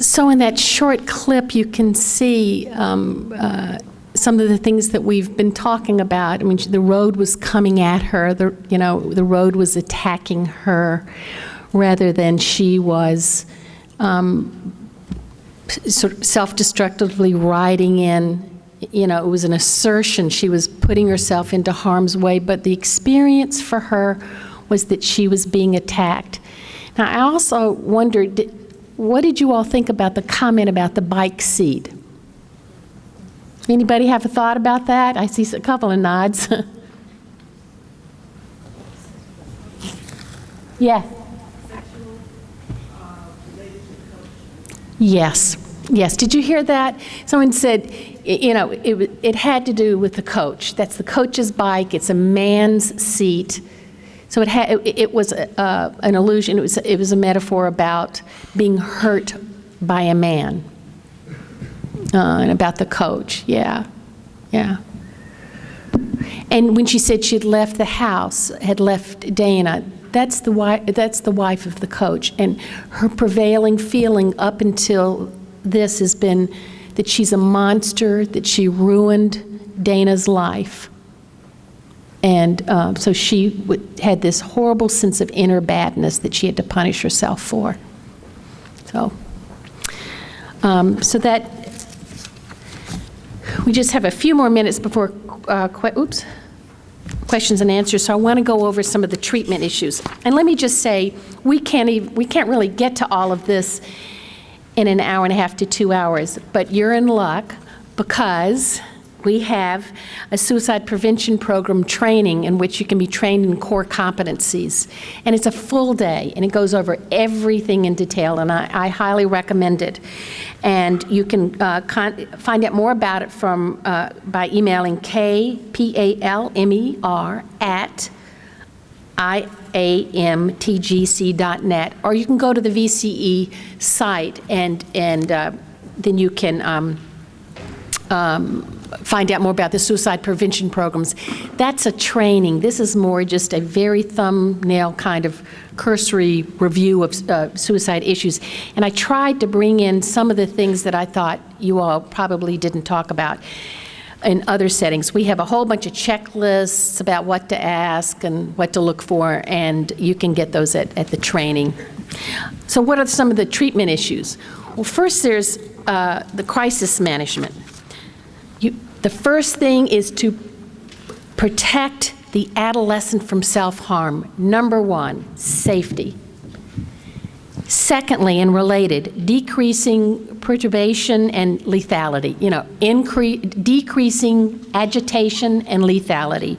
So in that short clip, you can see some of the things that we've been talking about. I mean, the road was coming at her. The road was attacking her rather than she was sort of self-destructively riding in. It was an assertion. She was putting herself into harm's way, but the experience for her was that she was being attacked. Now, I also wondered, what did you all think about the comment about the bike seat? Anybody have a thought about that? I see a couple of nods. Yeah. Yes. Yes. Did you hear that? Someone said, it had to do with the coach. That's the coach's bike. It's a man's seat. So it was an allusion. It was a metaphor about being hurt by a man, and about the coach. Yeah, yeah. And when she said she had left the house, had left Dana, that's the wife of the coach, and her prevailing feeling up until this has been that she's a monster, that she ruined Dana's life. And so she had this horrible sense of inner badness that she had to punish herself for. So that, we just have a few more minutes before questions and answers, so I want to go over some of the treatment issues. And let me just say, we can't really get to all of this in an hour and a half to 2 hours, but you're in luck because we have a suicide prevention program training in which you can be trained in core competencies. And it's a full day, and it goes over everything in detail, and I highly recommend it. And you can find out more about it by emailing kpalmer@iamtgc.net, or you can go to the VCE site, and then you can find out more about the suicide prevention programs. That's a training. This is more just a very thumbnail kind of cursory review of suicide issues. And I tried to bring in some of the things that I thought you all probably didn't talk about in other settings. We have a whole bunch of checklists about what to ask and what to look for, and you can get those at the training. So what are some of the treatment issues? Well, first there's the crisis management. The first thing is to protect the adolescent from self-harm. Number one, safety. Secondly, and related, decreasing perturbation and lethality. Decreasing agitation and lethality.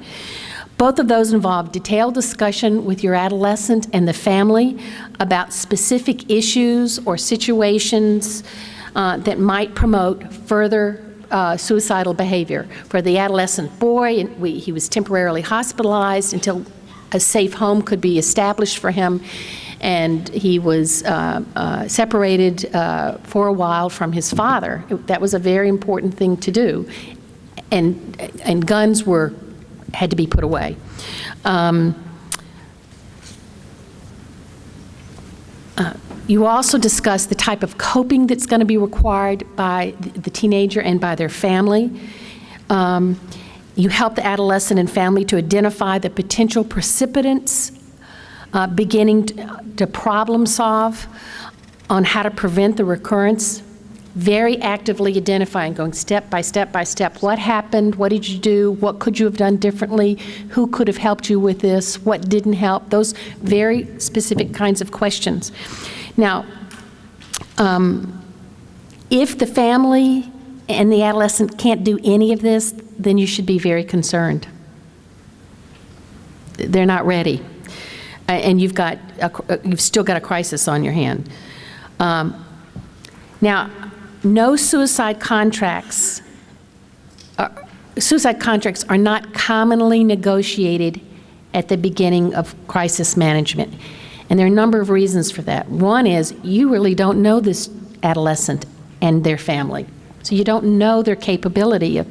Both of those involve detailed discussion with your adolescent and the family about specific issues or situations that might promote further suicidal behavior. For the adolescent boy, he was temporarily hospitalized until a safe home could be established for him, and he was separated for a while from his father. That was a very important thing to do, and guns had to be put away. You also discuss the type of coping that's going to be required by the teenager and by their family. You help the adolescent and family to identify the potential precipitants, beginning to problem solve on how to prevent the recurrence, very actively identifying, going step by step by step. What happened? What did you do? What could you have done differently? Who could have helped you with this? What didn't help? Those very specific kinds of questions. Now, if the family and the adolescent can't do any of this, then you should be very concerned. They're not ready, and you've still got a crisis on your hand. Now, no suicide contracts. Suicide contracts are not commonly negotiated at the beginning of crisis management. And there are a number of reasons for that. One is you really don't know this adolescent and their family. So you don't know their capability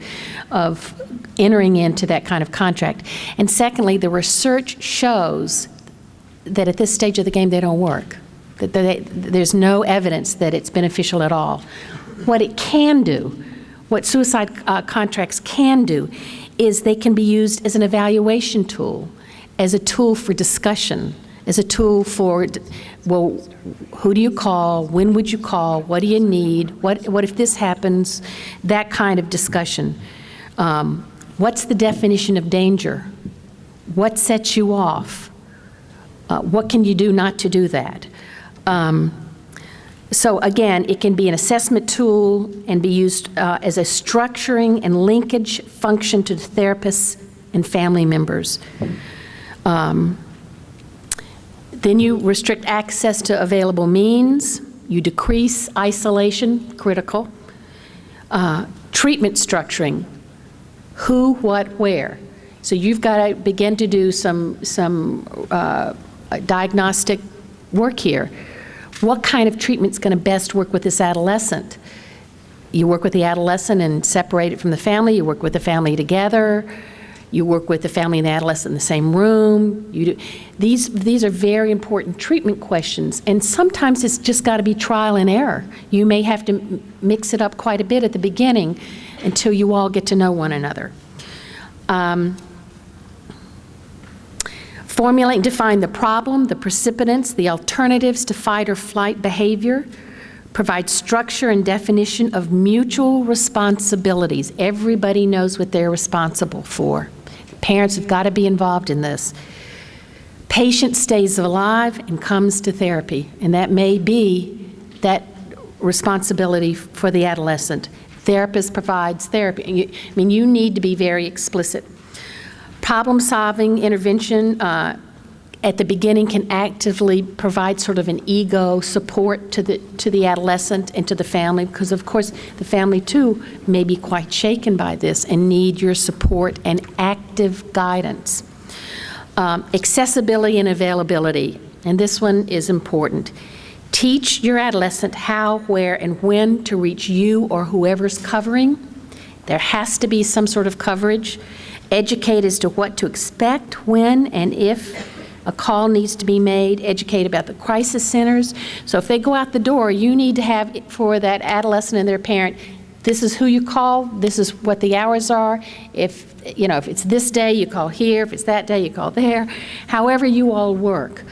of entering into that kind of contract. And secondly, the research shows that at this stage of the game, they don't work. There's no evidence that it's beneficial at all. What it can do, what suicide contracts can do, is they can be used as an evaluation tool, as a tool for discussion, as a tool for, well, who do you call? When would you call? What do you need? What if this happens? That kind of discussion. What's the definition of danger? What sets you off? What can you do not to do that? So again, it can be an assessment tool and be used as a structuring and linkage function to the therapists and family members. Then you restrict access to available means. You decrease isolation, critical. Treatment structuring, who, what, where. So you've got to begin to do some diagnostic work here. What kind of treatment's going to best work with this adolescent? You work with the adolescent and separate it from the family. You work with the family together. You work with the family and the adolescent in the same room. These are very important treatment questions, and sometimes it's just got to be trial and error. You may have to mix it up quite a bit at the beginning until you all get to know one another. Formulate and define the problem, the precipitants, the alternatives to fight or flight behavior. Provide structure and definition of mutual responsibilities. Everybody knows what they're responsible for. Parents have got to be involved in this. Patient stays alive and comes to therapy, and that may be that responsibility for the adolescent. Therapist provides therapy. You need to be very explicit. Problem-solving intervention at the beginning can actively provide sort of an ego support to the adolescent and to the family, because of course the family too may be quite shaken by this and need your support and active guidance. Accessibility and availability, and this one is important. Teach your adolescent how, where, and when to reach you or whoever's covering. There has to be some sort of coverage. Educate as to what to expect, when, and if a call needs to be made. Educate about the crisis centers. So if they go out the door, you need to have, for that adolescent and their parent, this is who you call, this is what the hours are. If it's this day, you call here. If it's that day, you call there. However you all work.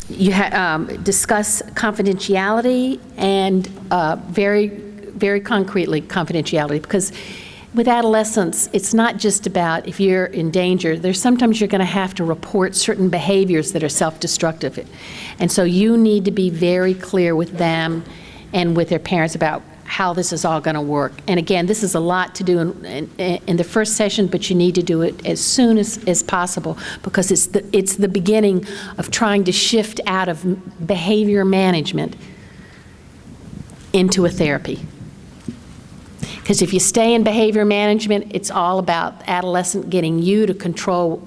You discuss confidentiality and very concretely confidentiality, because with adolescents, it's not just about if you're in danger. There's sometimes you're going to have to report certain behaviors that are self-destructive. And so you need to be very clear with them and with their parents about how this is all going to work. And again, this is a lot to do in the first session, but you need to do it as soon as possible, because it's the beginning of trying to shift out of behavior management into a therapy. Because if you stay in behavior management, it's all about adolescent getting you to control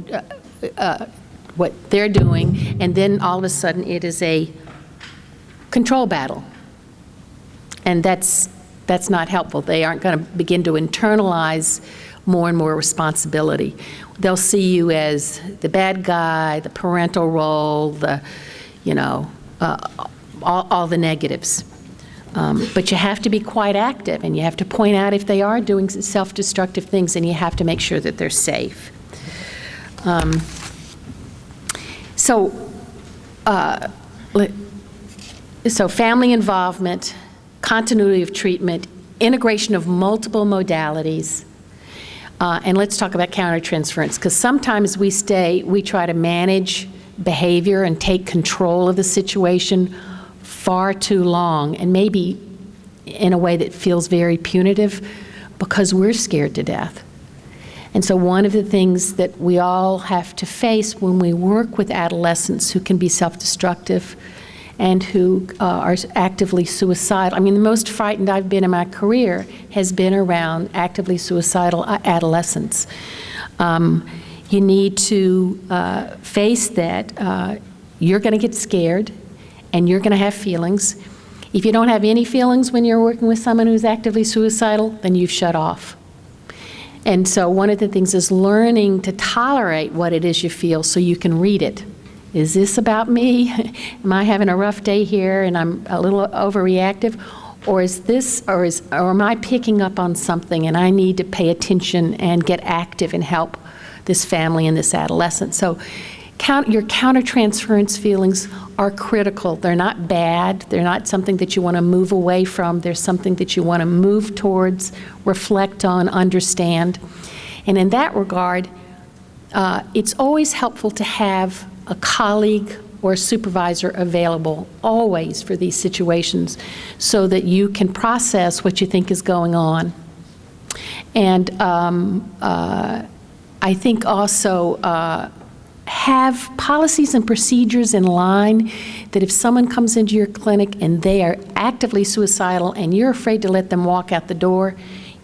what they're doing, and then all of a sudden it is a control battle. And that's not helpful. They aren't going to begin to internalize more and more responsibility. They'll see you as the bad guy, the parental role, all the negatives. But you have to be quite active, and you have to point out if they are doing self-destructive things, and you have to make sure that they're safe. So family involvement, continuity of treatment, integration of multiple modalities, and let's talk about countertransference, because sometimes we try to manage behavior and take control of the situation far too long, and maybe in a way that feels very punitive, because we're scared to death. And so one of the things that we all have to face when we work with adolescents who can be self-destructive and who are actively suicidal. The most frightened I've been in my career has been around actively suicidal adolescents. You need to face that you're going to get scared, and you're going to have feelings. If you don't have any feelings when you're working with someone who's actively suicidal, then you've shut off. And so one of the things is learning to tolerate what it is you feel so you can read it. Is this about me? Am I having a rough day here and I'm a little overreactive? Or is this, or am I picking up on something and I need to pay attention and get active and help this family and this adolescent? So your countertransference feelings are critical. They're not bad. They're not something that you want to move away from. They're something that you want to move towards, reflect on, understand. And in that regard, it's always helpful to have a colleague or a supervisor available always for these situations so that you can process what you think is going on. And I think also have policies and procedures in line that if someone comes into your clinic and they are actively suicidal and you're afraid to let them walk out the door,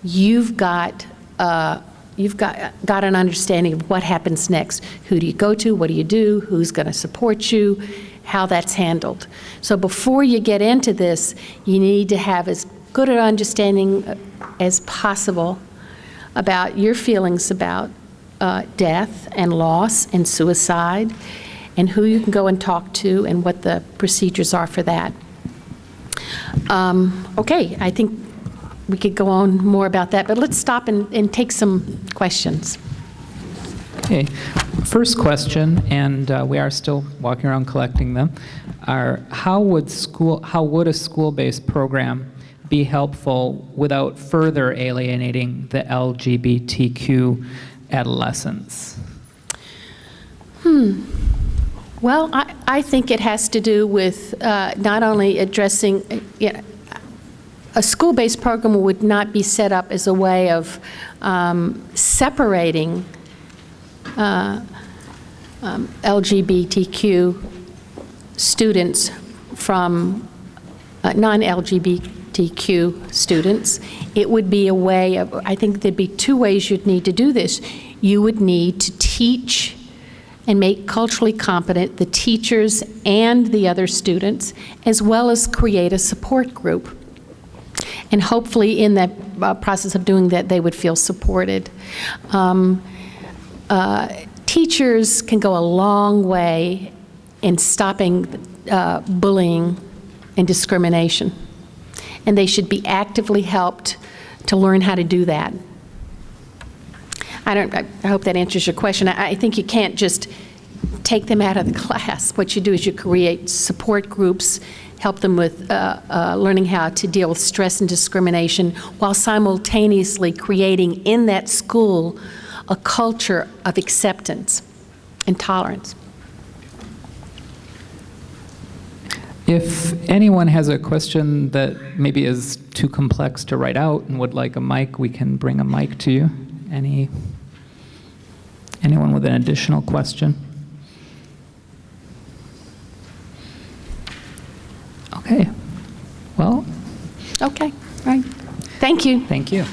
you've got an understanding of what happens next. Who do you go to? What do you do? Who's going to support you? How that's handled. So before you get into this, you need to have as good an understanding as possible about your feelings about death and loss and suicide, and who you can go and talk to and what the procedures are for that. Okay, I think we could go on more about that, but let's stop and take some questions. Okay, first question, and we are still walking around collecting them, are how would a school-based program be helpful without further alienating the LGBTQ adolescents? Well, I think it has to do with not only addressing, a school-based program would not be set up as a way of separating LGBTQ students from non-LGBTQ students. It would be a way of, I think there'd be two ways you'd need to do this. You would need to teach and make culturally competent the teachers and the other students, as well as create a support group. And hopefully in that process of doing that, they would feel supported. Teachers can go a long way in stopping bullying and discrimination. And they should be actively helped to learn how to do that. I hope that answers your question. I think you can't just take them out of the class. What you do is you create support groups, help them with learning how to deal with stress and discrimination, while simultaneously creating in that school a culture of acceptance and tolerance. If anyone has a question that maybe is too complex to write out and would like a mic, we can bring a mic to you. Anyone with an additional question? Okay. Well. Okay. All right. Thank you. Thank you.